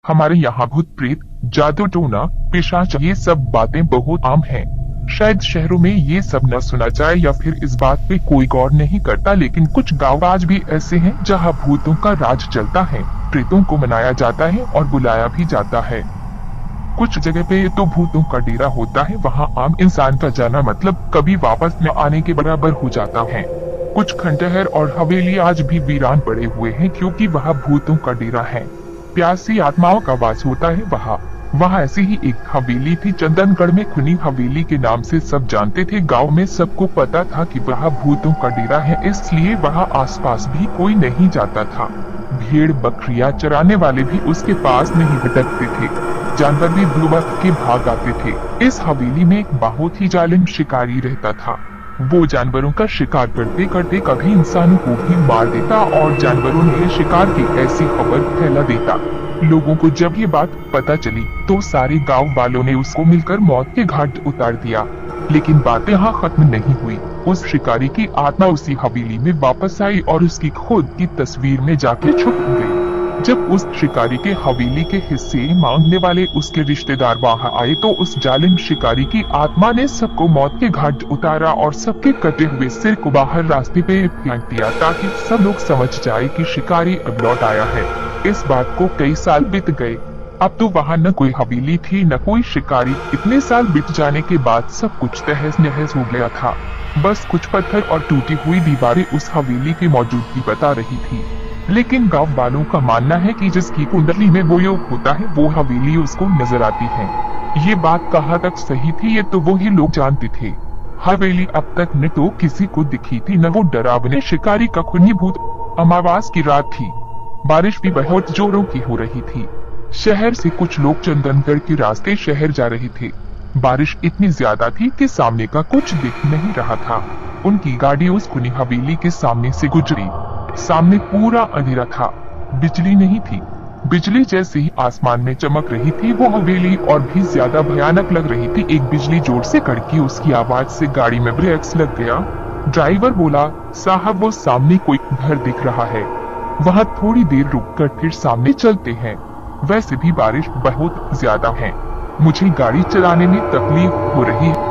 हमारे यहाँ भूत प्रेत, जादू टोना, पिशाच ये सब बातें बहुत आम हैं। शायद शहरों में ये सब न सुना जाए या फिर इस बात पे कोई गौर नहीं करता, लेकिन कुछ गाँव आज भी ऐसे हैं जहाँ भूतों का राज चलता है, प्रेतों को मनाया जाता है और बुलाया भी जाता है। कुछ जगह पे तो भूतों का डेरा होता है, वहाँ आम इंसान का जाना मतलब कभी वापस न आने के बराबर हो जाता है। कुछ खंडहर और हवेली आज भी वीरान पड़े हुए हैं क्योंकि वहाँ भूतों का डेरा है, प्यासी आत्माओं का वास होता है वहाँ ऐसी ही एक हवेली थी, चंदनगढ़ में खुनी हवेली के नाम से सब जानते थे। गांव में सबको पता था कि वहाँ भूतों का डेरा है, इसलिए वहाँ आसपास भी कोई नहीं जाता था। भेड़ बकरियां चराने वाले भी उसके पास नहीं भटकते थे, जानवर भी भूबक के भाग आते थे। इस हवेली में एक बहुत ही जालिम शिकारी रहता था। वो जानवरों का शिकार करते करते कभी इंसानों को भी मार देता और जानवरों ने शिकार की ऐसी खबर फैला देता। लोगों को जब ये बात पता चली तो सारे गांव वालों ने उसको मिलकर मौत के घाट उतार दिया। लेकिन बातें यहाँ खत्म नहीं हुई। उस शिकारी की आत्मा उसी हवेली में वापस आई और उसकी खुद की तस्वीर में जाके छुप गई। जब उस शिकारी के हवेली के हिस्से मांगने वाले उसके रिश्तेदार वहाँ आए तो उस जालिम शिकारी की आत्मा ने सबको मौत के घाट उतारा और सबके कटे हुए सिर को बाहर रास्ते पे फेंक दिया ताकि सब लोग समझ जाए कि शिकारी अब लौट आया है। इस बात को कई साल बीत गए। अब तो वहाँ न कोई हवेली थी न कोई शिकारी। इतने साल बीत जाने के बाद सब कुछ तहस नहस हो गया था। बस कुछ पत्थर और टूटी हुई दीवारें उस हवेली की मौजूदगी बता रही थी। लेकिन गांव वालों का मानना है कि जिसकी कुंडली में वो योग होता है वो हवेली उसको नजर आती है। ये बात कहाँ तक सही थी ये तो वो ही लोग जानते थे। हवेली अब तक न तो किसी को दिखी थी न वो डरावने शिकारी का खूनी भूत। अमावास की रात थी, बारिश भी बहुत जोरों की हो रही थी। शहर से कुछ लोग चंदनगढ़ के रास्ते शहर जा रहे थे। बारिश इतनी ज्यादा थी कि सामने का कुछ दिख नहीं रहा था। उनकी गाड़ी उस खुनी हवेली के सामने से गुजरी। सामने पूरा अंधेरा था, बिजली नहीं थी। बिजली जैसे ही आसमान में चमक रही थी वो हवेली और भी ज्यादा भयानक लग रही थी। एक बिजली जोर से कड़की, उसकी आवाज से गाड़ी में ब्रेक्स लग गया। ड्राइवर बोला, साहब वो सामने कोई घर दिख रहा है, वहाँ थोड़ी देर रुककर फिर सामने चलते हैं। वैसे भी बारिश बहुत ज्यादा है, मुझे गाड़ी चलाने में तकलीफ हो रही है।